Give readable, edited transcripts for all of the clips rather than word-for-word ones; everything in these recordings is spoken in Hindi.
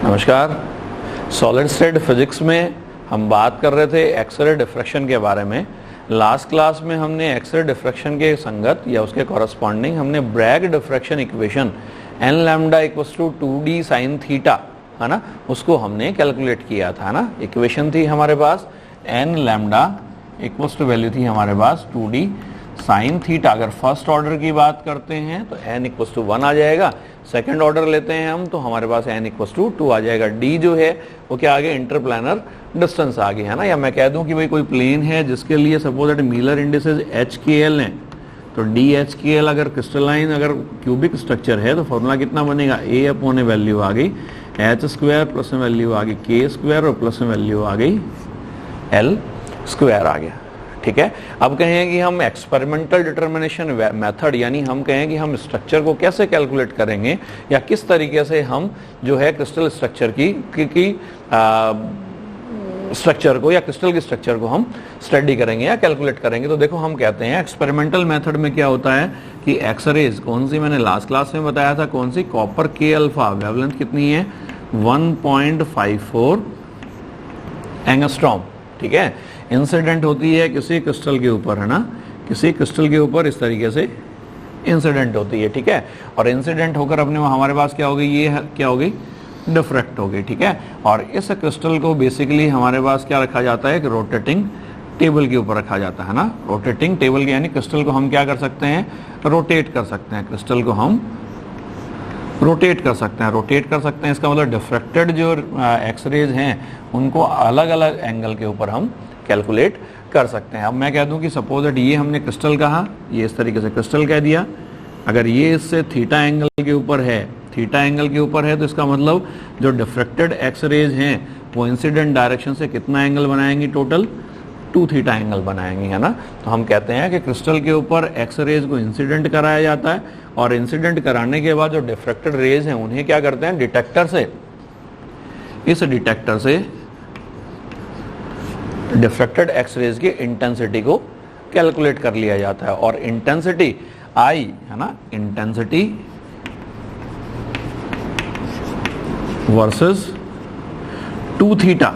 नमस्कार। सॉलिड स्टेट फिजिक्स में हम बात कर रहे थे एक्सरे डिफ्रैक्शन के बारे में। लास्ट क्लास में हमने एक्सरे डिफ्रैक्शन के संगत या उसके कॉरस्पॉन्डिंग हमने Bragg diffraction equation n lambda equals to 2d sine theta, है ना, उसको हमने कैलकुलेट किया था ना। इक्वेशन थी हमारे पास n lambda equals to value थी हमारे पास 2d साइन थीटा। अगर फर्स्ट ऑर्डर की बात करते हैं तो n इक्वल्स टू 1 आ जाएगा। सेकंड ऑर्डर लेते हैं हम तो हमारे पास n इक्वल्स टू 2 आ जाएगा। d जो है वो क्या आ गया, इंटरप्लानर डिस्टेंस आ गई, है ना। या मैं कह दूं कि भाई कोई प्लेन है जिसके लिए suppose that Miller indices HKL हैं, तो DHKL अगर क्रिस्टलाइन अगर क्यूबिक स्ट्रक्चर है तो फॉर्मूला कितना बनेगा, a अपॉन वैल्यू आ गई h स्क्वायर प्लस में वैल्यू आ गई k स्क्वायर और प्लस में वैल्यू आ गई l स्क्वायर आ गया। ठीक है। अब कहें कि हम एक्सपेरिमेंटल डिटर्मिनेशन मेथड यानी हम कहें कि हम स्ट्रक्चर को कैसे कैलकुलेट करेंगे या किस तरीके से हम जो है क्रिस्टल स्ट्रक्चर की स्ट्रक्चर को या क्रिस्टल की स्ट्रक्चर को हम स्टडी करेंगे या कैलकुलेट करेंगे। तो देखो हम कहते हैं एक्सपेरिमेंटल मेथड में क्या होता है कि एक्सरेज कौन सी, मैंने लास्ट क्लास में बताया था कौन सी, कॉपर के अल्फा, वेवलेंथ कितनी है 1.54 एंगस्ट्रॉम। ठीक है। इंसिडेंट होती है किसी क्रिस्टल के ऊपर, है ना, किसी क्रिस्टल के ऊपर इस तरीके से इंसिडेंट होती है। ठीक है। और इंसिडेंट होकर अपने हमारे पास क्या हो गई, ये क्या हो गई, डिफ्रैक्ट हो गई। ठीक है। और इस क्रिस्टल को बेसिकली हमारे पास क्या रखा जाता है, एक रोटेटिंग टेबल के ऊपर रखा जाता है ना। रोटेटिंग टेबल के यानी क्रिस्टल को हम क्या कर सकते हैं, रोटेट कर सकते हैं। क्रिस्टल को हम रोटेट कर सकते हैं, रोटेट कर सकते हैं। इसका मतलब डिफ्रैक्टेड जो एक्सरेज हैं उनको अलग अलग एंगल के ऊपर हम कैलकुलेट कर सकते हैं। अब मैं कह दूं कि सपोज दैट ये हमने क्रिस्टल कहा, ये इस तरीके से क्रिस्टल कह दिया, अगर ये इससे थीटा एंगल के ऊपर है, थीटा एंगल के ऊपर है, तो इसका मतलब जो डिफ्रैक्टेड एक्सरेज हैं वो इंसिडेंट डायरेक्शन से कितना एंगल बनाएंगी, टोटल 2 थीटा एंगल बनाएंगी, है ना। तो हम कहते हैं कि क्रिस्टल के ऊपर एक्सरेज को इंसिडेंट कराया जाता है और इंसिडेंट कराने के बाद जो डिफ्रैक्टेड रेज हैं उन्हें क्या करते हैं, डिटेक्टर से, इस डिटेक्टर से डिफ्रैक्टेड एक्सरेज की इंटेंसिटी को कैलकुलेट कर लिया जाता है। और इंटेंसिटी आई, है ना, intensity versus 2 theta,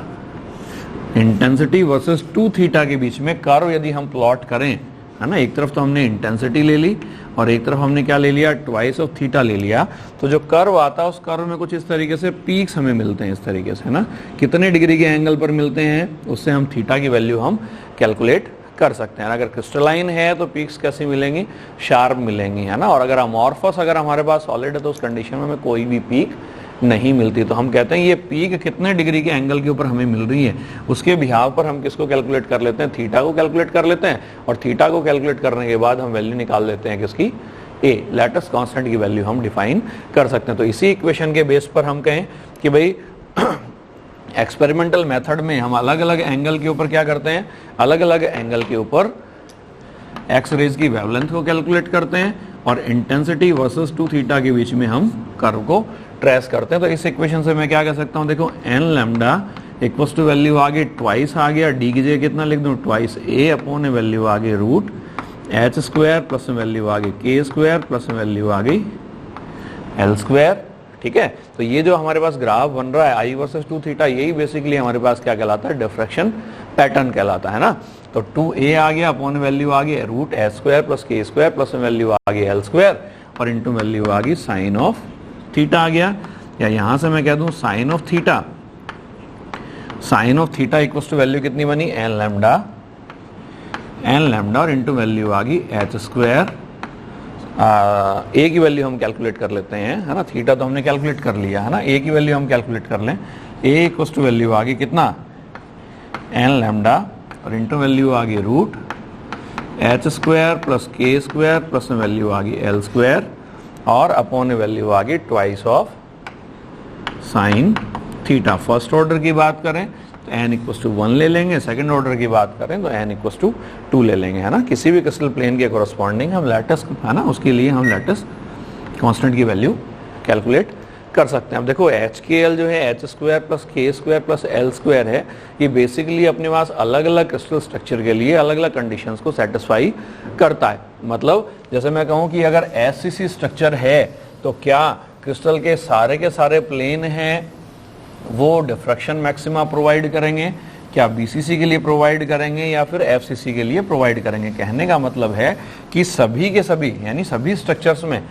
intensity versus 2 theta के बीच में कर्व यदि हम प्लॉट करें, है ना, एक तरफ तो हमने इंटेंसिटी ले ली और एक तरफ हमने क्या ले लिया, ट्वाइस ऑफ थीटा ले लिया, तो जो कर्व आता है उस कर्व में कुछ इस तरीके से पीक्स हमें मिलते हैं, इस तरीके से, है ना। कितने डिग्री के एंगल पर मिलते हैं उससे हम थीटा की वैल्यू हम कैलकुलेट कर सकते हैं। अगर क्रिस्टलाइन है तो पीक्स कैसी मिलेंगी, शार्प मिलेंगी, है ना। और अगर अमॉर्फस अगर हमारे पास सॉलिड है तो उस कंडीशन में हमें कोई भी पीक नहीं मिलती। तो हम कहते हैं ये पीक कितने डिग्री के एंगल के ऊपर हमें मिल रही है, उसके बिहाव पर हम किसको कैलकुलेट कर लेते हैं, थीटा को कैलकुलेट कर लेते हैं। और थीटा को कैलकुलेट करने के बाद हम वैल्यू निकाल लेते हैं किसकी, ए, लैटिस कांस्टेंट की वैल्यू हम डिफाइन कर सकते हैं। तो इसी इक्वेशन के बेस पर हम कहें कि भाई एक्सपेरिमेंटल मेथड में हम अलग अलग एंगल के ऊपर क्या करते हैं, अलग अलग एंगल के ऊपर एक्स रेज की वेवलेंथ को कैलकुलेट करते हैं और इंटेंसिटी वर्सेस 2 थीटा के बीच में हम कर्व को ट्रेस करते हैं। तो इस इक्वेशन से मैं क्या कह सकता हूं, देखो n lambda equals to value आ गई ट्वाइस आ गया, डी की जगह कितना लिख दूं, ट्वाइस ए अपॉन वैल्यू आ गई root h square plus value आ गई के स्क्वायर प्लस वैल्यू आ गई एल स्क्वायर। ठीक है। तो ये जो हमारे पास ग्राफ बन रहा है आई वर्सेस 2 थीटा, यही बेसिकली हमारे पास क्या कहलाता है, डिफ्रैक्शन पैटर्न कहलाता है ना। तो 2a आ गया अपॉन वैल्यू आ गई रूट एच स्क्वायर प्लस के स्क्वायर प्लस वैल्यू आ गई एल स्क्वायर और इंटू वैल्यू आ गई साइन ऑफ थीटा आ गया। या यहां से मैं कह दूं sine of theta, sine of theta equals to value कितनी बनी, एन लैम्डा और इंटू वैल्यू आ गई एच स्क्वायर। ए की वैल्यू हम कैलकुलेट कर लेते हैं, है ना, थीटा तो हमने कैलकुलेट कर लिया, है ना। ए की वैल्यू हम कैलकुलेट कर लें, ए इक्वल्स टू वैल्यू आ गई कितना, एन लैम्डा और इंटू वैल्यू आ गई रूट एच स्क्वायर प्लस के स्क्वायर प्लस वैल्यू आ गई एल स्क्वायर और अपॉन वैल्यू आ गई twice of sine theta. First order की बात करें तो n इक्वल्स टू 1 ले लेंगे, सेकंड ऑर्डर की बात करें तो n इक्वल्स टू 2 ले लेंगे, है ना। किसी भी क्रिस्टल प्लेन के कोरस्पॉन्डिंग हम लैटिस, है ना, उसके लिए हम लैटिस कांस्टेंट की वैल्यू कैलकुलेट कर सकते हैं। अब देखो HKL जो है एच स्क्वायर प्लस के स्क्वायर प्लस एल स्क्वायर है, ये बेसिकली अपने पास अलग अलग क्रिस्टल स्ट्रक्चर के लिए अलग अलग कंडीशंस को सेटिस्फाई करता है। मतलब जैसे मैं कहूँ कि अगर SCC स्ट्रक्चर है तो क्या क्रिस्टल के सारे प्लेन हैं वो डिफ्रैक्शन मैक्सिमा प्रोवाइड करेंगे, क्या बीसीसी के लिए प्रोवाइड करेंगे या फिर एफसीसी के लिए प्रोवाइड करेंगे। कहने का मतलब है कि सभी के सभी यानी सभी स्ट्रक्चर्स में,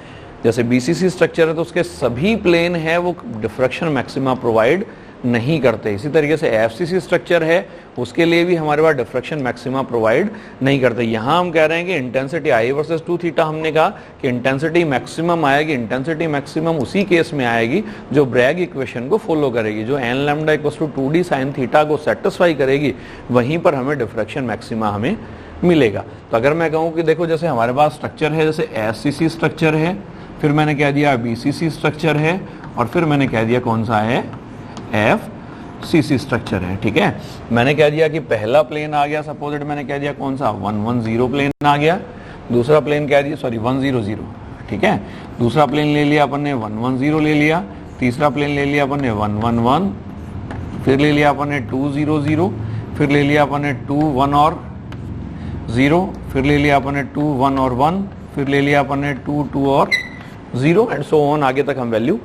जैसे बीसीसी स्ट्रक्चर है तो उसके सभी प्लेन है वो डिफ्रैक्शन मैक्सिमा प्रोवाइड नहीं करते। इसी तरीके से एफसीसी स्ट्रक्चर है उसके लिए भी हमारे पास डिफ्रैक्शन मैक्सिमा प्रोवाइड नहीं करते। यहाँ हम कह रहे हैं कि इंटेंसिटी आई वर्सेस 2 थीटा, हमने कहा कि इंटेंसिटी मैक्सिमम आएगी, इंटेंसिटी मैक्सिमम उसी केस में आएगी जो ब्रैग इक्वेशन को फॉलो करेगी, जो n lambda equals to 2d sine theta को सेटिस्फाई करेगी, वहीं पर हमें डिफ्रैक्शन मैक्सिमा हमें मिलेगा। तो अगर मैं कहूँ कि देखो जैसे हमारे पास स्ट्रक्चर है, जैसे एफसीसी स्ट्रक्चर है, फिर मैंने कह दिया बीसीसी स्ट्रक्चर है, और फिर मैंने कह दिया कौन सा है, एफसीसी स्ट्रक्चर है। ठीक है, मैंने कह दिया कि पहला प्लेन आ गया, सपोजिट मैंने कह दिया कौन सा 110 प्लेन आ गया, दूसरा प्लेन कह दिया 100, ठीक है, दूसरा प्लेन ले लिया अपन ने 110 ले लिया, तीसरा प्लेन ले लिया अपन ने 111, फिर ले लिया अपन ने 200, फिर ले लिया अपन ने 2 1 और 0, फिर ले लिया अपन ने 2 1 और 1, फिर ले लिया अपन ने 2 2 और 0 एंड सो ऑन। आगे तक हम वैल्यू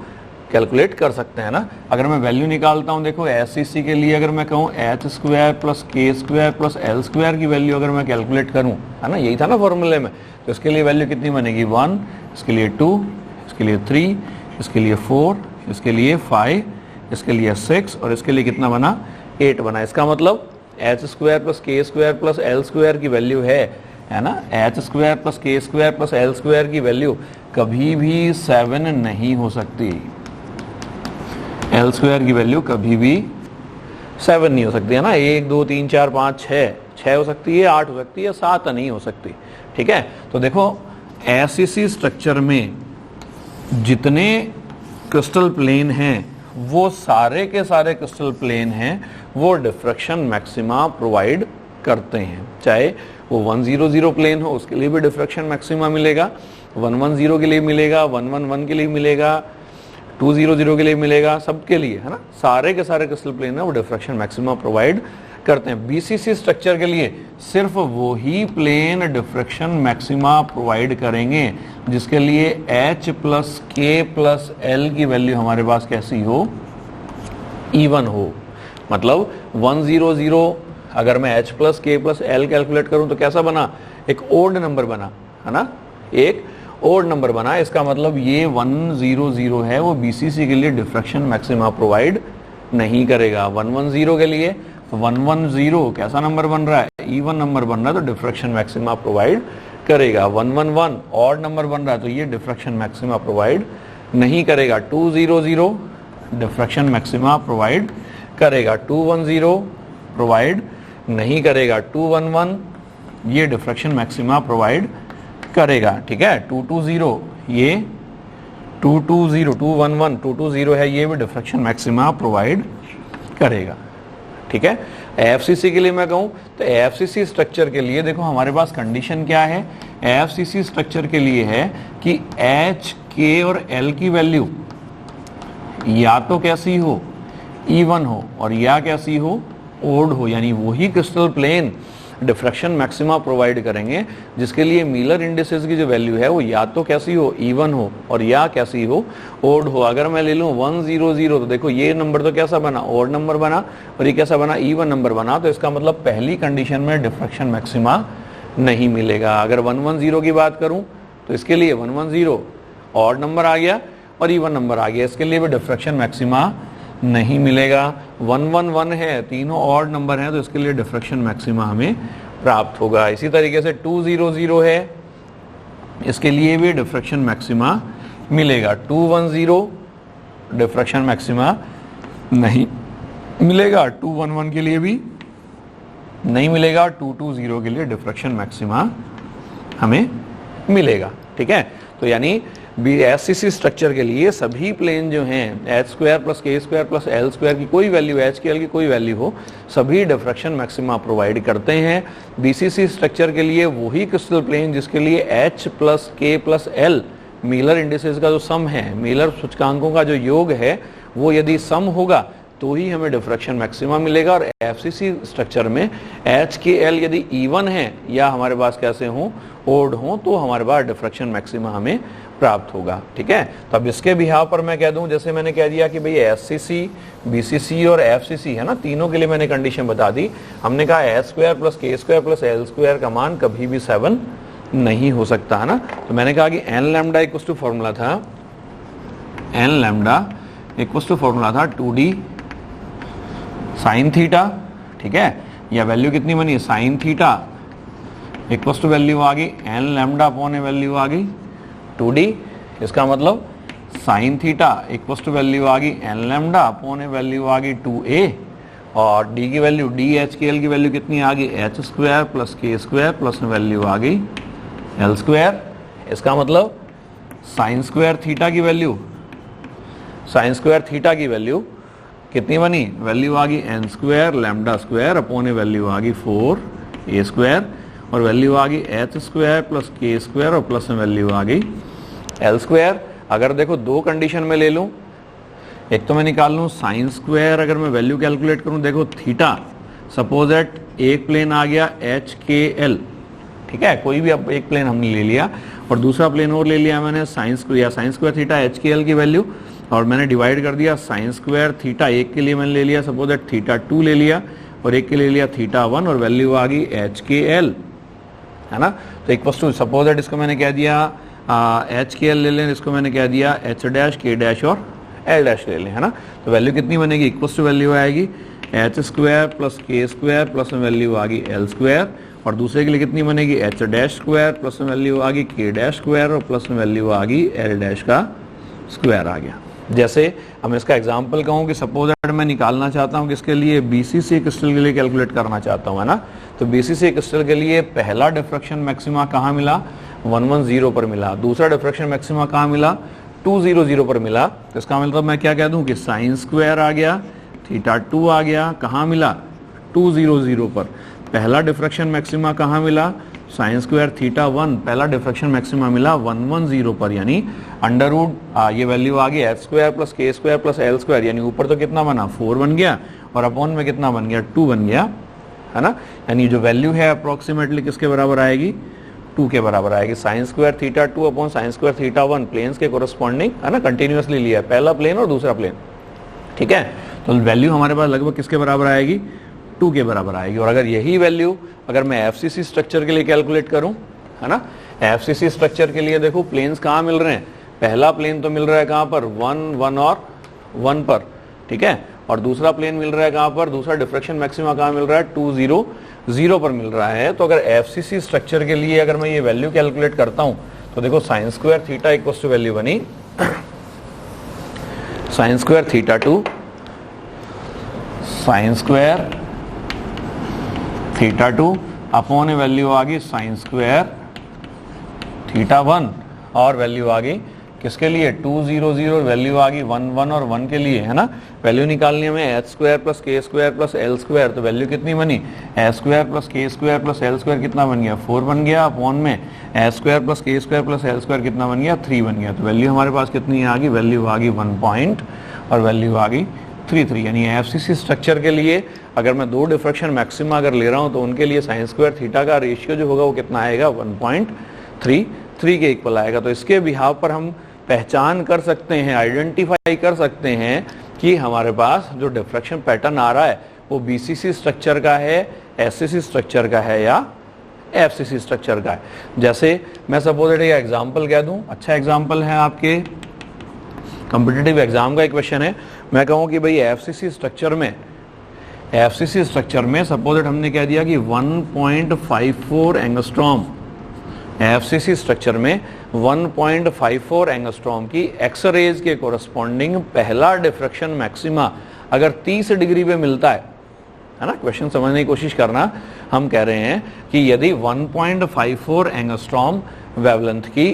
कैलकुलेट कर सकते हैं ना। अगर मैं वैल्यू निकालता हूं, देखो एससीसी के लिए अगर मैं कहूं h square plus k square plus l square की वैल्यू अगर मैं कैलकुलेट करूं, है ना, यही था ना फॉर्मूले में, तो इसके लिए वैल्यू कितनी बनेगी 1, इसके लिए 2, इसके लिए 3, इसके लिए 4, इसके लिए 5, इसके लिए 6 और इसके लिए कितना बना 8 बना। इसका मतलब h square plus k square plus l square की वैल्यू है ना, h square plus k square plus l square की वैल्यू कभी भी 7 नहीं हो सकती। एल स्क्वायर की वैल्यू कभी भी 7 नहीं हो सकती, है ना। 1 2 3 4 5 6 हो सकती है, 8 हो सकती है, 7 नहीं हो सकती। ठीक है, तो देखो एफसीसी स्ट्रक्चर में जितने क्रिस्टल प्लेन हैं वो सारे के सारे क्रिस्टल प्लेन हैं वो डिफ्रैक्शन मैक्सिमा प्रोवाइड करते हैं। चाहे वो 100 प्लेन हो उसके लिए भी डिफ्रैक्शन मैक्सिमा मिलेगा, 110 के लिए मिलेगा, 111 के लिए मिलेगा, 200 के लिए मिलेगा, सबके लिए, है ना, सारे के सारे क्रिस्टल प्लेन है वो डिफ्रैक्शन मैक्सिमा प्रोवाइड करते हैं। बीसीसी स्ट्रक्चर के लिए सिर्फ वो ही प्लेन डिफ्रैक्शन मैक्सिमा प्रोवाइड करेंगे जिसके लिए h plus k plus l की वैल्यू हमारे पास कैसी हो, इवन हो। मतलब 100 अगर मैं h plus k plus l calculate करूं तो कैसा बना, एक ओड नंबर बना, है ना, एक ओड नंबर बना। इसका मतलब ये 100 है वो बीसीसी के लिए डिफ्रैक्शन मैक्सिमा प्रोवाइड नहीं करेगा। 110 के लिए 110 कैसा नंबर बन रहा है, इवन नंबर बन रहा है तो डिफ्रैक्शन मैक्सिमा प्रोवाइड करेगा। 111 ऑड नंबर बन रहा है तो ये डिफ्रैक्शन मैक्सिमा प्रोवाइड नहीं करेगा। 200 डिफ्रैक्शन मैक्सिमा प्रोवाइड करेगा। 210 प्रोवाइड नहीं करेगा। 211 ये डिफ्रैक्शन मैक्सिमा प्रोवाइड करेगा। ठीक है, 220 ये 220 211 220 है, ये भी डिफ्रैक्शन मैक्सिमा प्रोवाइड करेगा। ठीक है, एफसीसी के लिए मैं कहूं तो एफसीसी स्ट्रक्चर के लिए देखो हमारे पास कंडीशन क्या है, एफसीसी स्ट्रक्चर के लिए है कि एच के और एल की वैल्यू या तो कैसी हो, इवन हो, और या कैसी हो, ओड हो, यानी वही crystal plane diffraction maxima provide करेंगे जिसके लिए मिलर इंडिसेस की जो वैल्यू है वो या तो कैसी हो, इवन हो, और या कैसी हो, ओड हो। अगर मैं ले लूं 100 तो देखो ये नंबर तो कैसा बना, ओड नंबर बना, और ये कैसा बना, इवन नंबर बना। तो इसका मतलब पहली कंडीशन में डिफ्रैक्शन मैक्सिमा नहीं मिलेगा। अगर 110 की बात करूं तो इसके लिए 110 ऑड नंबर आ गया और इवन नंबर आ गया, इसके लिए भी डिफ्रैक्शन मैक्सिमा नहीं मिलेगा। 111 है, तीनों ऑड नंबर हैं तो इसके लिए डिफ्रैक्शन मैक्सिमा हमें प्राप्त होगा। इसी तरीके से 200 है, इसके लिए भी डिफ्रैक्शन मैक्सिमा मिलेगा। 210 डिफ्रैक्शन मैक्सिमा नहीं मिलेगा, 211 के लिए भी नहीं मिलेगा, 220 के लिए डिफ्रैक्शन मैक्सिमा हमें मिलेगा। ठीक है, तो यानी एफसीसी स्ट्रक्चर के लिए सभी प्लेन जो हैं एच स्क्वायर प्लस के स्क्वायर प्लस एल स्क्वायर की कोई वैल्यू, एच के एल की कोई वैल्यू हो, सभी डिफ्रैक्शन मैक्सिमा प्रोवाइड करते हैं। बीसीसी स्ट्रक्चर के लिए वही क्रिस्टल प्लेन जिसके लिए एच प्लस के प्लस एल मिलर इंडिसेस का जो सम है, मिलर सूचकांकों का जो योग है, वो यदि सम होगा तो ही हमें डिफ्रैक्शन मैक्सिमा मिलेगा। और एफसीसी स्ट्रक्चर में एच के एल यदि इवन है या हमारे पास कैसे हों, ओड हों, तो हमारे पास डिफ्रैक्शन मैक्सिमा हमें प्राप्त होगा। ठीक है, तो अब इसके बिहाव पर मैं कह दूं, जैसे मैंने कह दिया कि भाई एससीसी, बीसीसी और एफसीसी है ना, तीनों के लिए मैंने कंडीशन बता दी। हमने कहा ए स्क्वायर प्लस के स्क्वायर प्लस एल स्क्वायर का मान कभी भी 7 नहीं हो सकता है ना। तो मैंने कहा कि n lambda equals to formula था, n lambda equals to formula था 2d साइन थीटा। ठीक है, या वैल्यू कितनी बनी, sine theta equals to value आ गई n lambda upon a value आ गई 2d। इसका मतलब sine theta equals to value आ गई n lambda upon a value आ गई 2a, और d की value d h k l की वैल्यू कितनी आ गई h square plus k square plus value आ गई l स्क्वायर। इसका मतलब साइन स्क्वायर थीटा की वैल्यू, साइन स्क्वायर थीटा की वैल्यू कितनी बनी, वैल्यू आ गई n square lambda square upon a value आ गई 4a स्क्वायर, और वैल्यू आ गई h square plus k square और प्लस में वैल्यू आ गई l स्क्वायर। अगर देखो दो कंडीशन में ले लूं, एक तो मैं निकाल लूं साइन स्क्वायर, अगर मैं वैल्यू कैलकुलेट करूं, देखो थीटा सपोज एट एक प्लेन आ गया एच के एल। ठीक है, कोई भी अब एक प्लेन हमने ले लिया और दूसरा प्लेन और ले लिया मैंने sine square, sign square theta H के एल की वैल्यू, और मैंने डिवाइड कर दिया साइन स्क्वायर थीटा एक के लिए मैंने ले लिया सपोज एट थीटा 2 ले लिया, और एक के लिए लिया थीटा 1, और वैल्यू आ गई एच के एल है ना। तो इक्वल्स टू सपोज एट इसको मैंने कह दिया एच के एल ले लें, इसको मैंने कह दिया एच डैश के डैश और एल डैश ले लें है ना। तो वैल्यू कितनी बनेगी, इक्वल्स टू वैल्यू आएगी एच स्क्वायर प्लस के स्क्वायर प्लस में वैल्यू आ गई एल स्क्वायर, और दूसरे के लिए कितनी बनेगी एच डैश स्क्वायर प्लस में वैल्यू आ गई के डैश स्क्वायर और प्लस में वैल्यू आ गई एल डैश का स्क्वायर आ गया। जैसे अब मैं इसका एग्जांपल कहूँ कि सपोज दैट मैं निकालना चाहता हूँ किसके लिए, बीसीसी क्रिस्टल के लिए कैलकुलेट करना चाहता हूँ है ना। तो बीसीसी क्रिस्टल के लिए पहला डिफ्रैक्शन मैक्सिमा कहाँ मिला, 110 पर मिला। दूसरा डिफ्रैक्शन मैक्सिमा कहाँ मिला, 200 पर मिला। तो इसका मतलब मैं क्या कह दूँ कि साइन स्क्वायर आ गया, थीटा 2 आ गया, कहाँ मिला 200 पर। पहला डिफ्रैक्शन मैक्सिमा कहाँ मिला, साइन स्क्वायर थीटा 1, पहला डिफ्रैक्शन मैक्सिमा मिला 110 पर, यानी अंडर रूट ये वैल्यू आ गई एच स्क्वायर प्लस के स्क्वायर प्लस एल स्क्वायर, यानी ऊपर तो कितना बना 4 बन गया और अपॉन में कितना बन गया 2 बन गया है ना। यानी जो वैल्यू है अप्रोक्सीमेटली किसके बराबर आएगी, 2 के बराबर आएगी। Sine square theta 2 upon sine square theta 1 planes के कोरस्पॉन्डिंग है ना, कंटिन्यूअसली लिया है पहला प्लेन और दूसरा प्लेन। ठीक है, तो वैल्यू हमारे पास लगभग किसके बराबर आएगी, 2 के बराबर आएगी। और अगर यही वैल्यू अगर मैं एफसीसी स्ट्रक्चर के लिए कैलकुलेट करूं है ना, एफसीसी स्ट्रक्चर के लिए देखो प्लेन्स कहाँ मिल रहे हैं, पहला प्लेन तो मिल रहा है कहाँ पर 1, 1 और 1 पर। ठीक है, और दूसरा प्लेन मिल रहा है कहाँ पर, दूसरा डिफ्रैक्शन मैक्सिमा कहाँ मिल रहा है 200 पर मिल रहा है। तो अगर एफसीसी स्ट्रक्चर के लिए अगर मैं ये वैल्यू कैलकुलेट करता हूं तो देखो sine square theta equals to value बनी sine square theta 2 sine square theta 2 upon a value आ गई साइन स्क्वायर थीटा 1, और वैल्यू आ गई किसके लिए 200, वैल्यू आ गई 1, 1 और 1 के लिए है ना। वैल्यू निकालनी है हमें एच स्क्वायर प्लस के स्क्वायर प्लस एल स्क्वायर, तो वैल्यू कितनी बनी एच स्क्वायर प्लस के स्क्वायर प्लस एल स्क्वायर कितना बन गया 4 बन गया, अपॉन में एच स्क्वायर प्लस के स्क्वायर प्लस एल स्क्वायर कितना बन गया 3 बन गया। तो वैल्यू हमारे पास कितनी आ गई, वैल्यू आ गई 1 पॉइंट और वैल्यू आ गई 33। यानी एफसीसी स्ट्रक्चर के लिए अगर मैं 2 डिफ्रैक्शन मैक्सिमा अगर ले रहा हूं तो उनके लिए साइन स्क्वायर थीटा का रेशियो जो होगा वो कितना आएगा 1.33 के इक्वल आएगा। तो इसके बिहाव पर हम पहचान कर सकते हैं, आइडेंटिफाई कर सकते हैं कि हमारे पास जो डिफ्रैक्शन पैटर्न आ रहा है वो बीसीसी स्ट्रक्चर का है, एससीसी स्ट्रक्चर का है या एफसीसी स्ट्रक्चर का है। जैसे मैं सपोज एक एग्जांपल कह दूं, अच्छा एग्जांपल है आपके कॉम्पिटिटिव एग्जाम का एक क्वेश्चन है। मैं कहूं कि भाई एफसीसी स्ट्रक्चर में सपोज हमने कह दिया कि 1.54 एंगस्ट्रॉम, एफसीसी स्ट्रक्चर में 1.54 एंगस्ट्रॉम की एक्स रेज के कोरस्पॉन्डिंग पहला डिफ्रैक्शन मैक्सिमा अगर 30 डिग्री पे मिलता है ना, क्वेश्चन समझने की कोशिश करना। हम कह रहे हैं कि यदि 1.54 एंगस्ट्रॉम वेवलेंथ की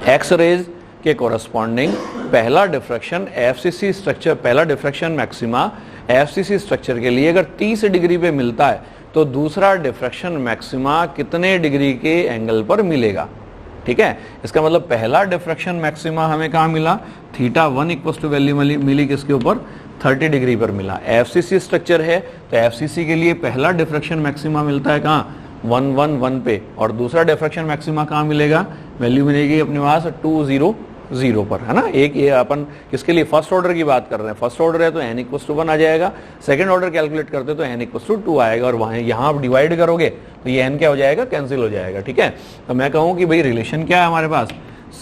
एक्स रेज के कोरस्पॉन्डिंग पहला डिफ्रैक्शन एफसीसी स्ट्रक्चर, पहला डिफ्रैक्शन मैक्सिमा एफसीसी स्ट्रक्चर के लिए अगर 30 डिग्री पे मिलता है तो दूसरा डिफ्रैक्शन मैक्सिमा कितने डिग्री के एंगल पर मिलेगा। ठीक है, इसका मतलब पहला डिफ्रैक्शन मैक्सिमा हमें कहाँ मिला, थीटा 1 इक्वल टू वैल्यू मिली किसके ऊपर 30 डिग्री पर मिला। एफसीसी स्ट्रक्चर है तो एफसीसी के लिए पहला डिफ्रैक्शन मैक्सिमा मिलता है कहाँ 111 पे, और दूसरा डिफ्रैक्शन मैक्सिमा कहाँ मिलेगा, वैल्यू मिलेगी अपने पास 200 पर, है ना। एक ये अपन किसके लिए, फर्स्ट ऑर्डर की बात कर रहे हैं, फर्स्ट ऑर्डर है तो n = 1 आ जाएगा, सेकंड ऑर्डर कैलकुलेट करते तो n = 2 आएगा, और वहां यहाँ आप डिवाइड करोगे तो ये n क्या हो जाएगा, कैंसिल हो जाएगा, ठीक है। तो मैं कहूँ कि भाई रिलेशन क्या है हमारे पास,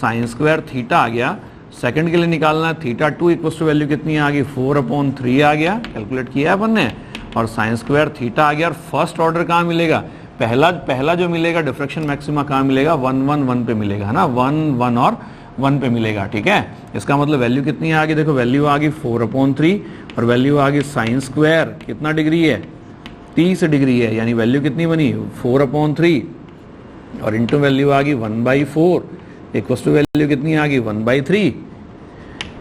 sin² थीटा आ गया, सेकंड के लिए निकालना है, θ2 = वैल्यू कितनी आ गई, 4/3 आ गया, कैलकुलेट किया अपन ने, और sin² थीटा आ गया, और फर्स्ट ऑर्डर कहाँ मिलेगा, पहला जो मिलेगा डिफ्रैक्शन मैक्सिमा कहाँ मिलेगा, 111 पे मिलेगा, है ना, 1 1 और 1 पे मिलेगा, ठीक है। इसका मतलब वैल्यू कितनी आ गई, देखो वैल्यू आ गई 4/3, और वैल्यू आ गई sin² कितना डिग्री है, 30 डिग्री है, यानी वैल्यू कितनी बनी 4/3, और इंटू वैल्यू आ गई 1/4 = वैल्यू कितनी आ गई 1/3।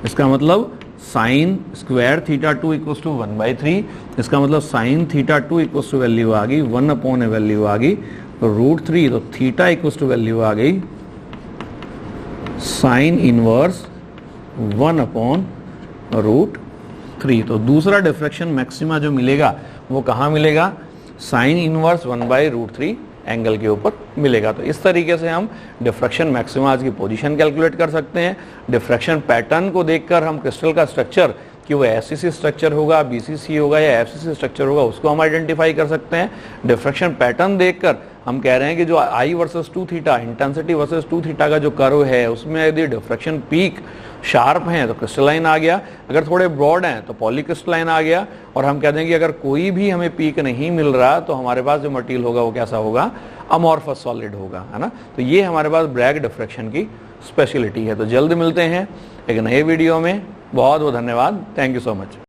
इसका मतलब sin² θ2 = 1/3, इसका मतलब sin θ2 = वैल्यू आ गई 1 वैल्यू आ गई तो √3, तो थीटा = वैल्यू आ गई sin इनवर्स 1/√3। तो दूसरा डिफ्रैक्शन मैक्सिमा जो मिलेगा वो कहाँ मिलेगा, sin इनवर्स 1/√3 एंगल के ऊपर मिलेगा। तो इस तरीके से हम डिफ्रैक्शन मैक्सिमाज की पोजीशन कैलकुलेट कर सकते हैं। डिफ्रैक्शन पैटर्न को देखकर हम क्रिस्टल का स्ट्रक्चर, कि वो एससीसी स्ट्रक्चर होगा, बीसीसी होगा या एफसीसी स्ट्रक्चर होगा, उसको हम आइडेंटिफाई कर सकते हैं। डिफ्रैक्शन पैटर्न देखकर हम कह रहे हैं कि जो I versus 2 theta, intensity versus 2 theta का जो कर्व है, उसमें यदि डिफ्रैक्शन पीक शार्प हैं तो क्रिस्टलाइन आ गया, अगर थोड़े ब्रॉड हैं तो पॉलीक्रिस्टलाइन आ गया, और हम कहते हैं कि अगर कोई भी हमें पीक नहीं मिल रहा तो हमारे पास जो मटेरियल होगा वो कैसा होगा, अमॉर्फस सॉलिड होगा, है ना। तो ये हमारे पास ब्रैग डिफ्रैक्शन की स्पेशलिटी है। तो जल्द मिलते हैं एक नए वीडियो में, बहुत बहुत धन्यवाद, थैंक यू सो मच।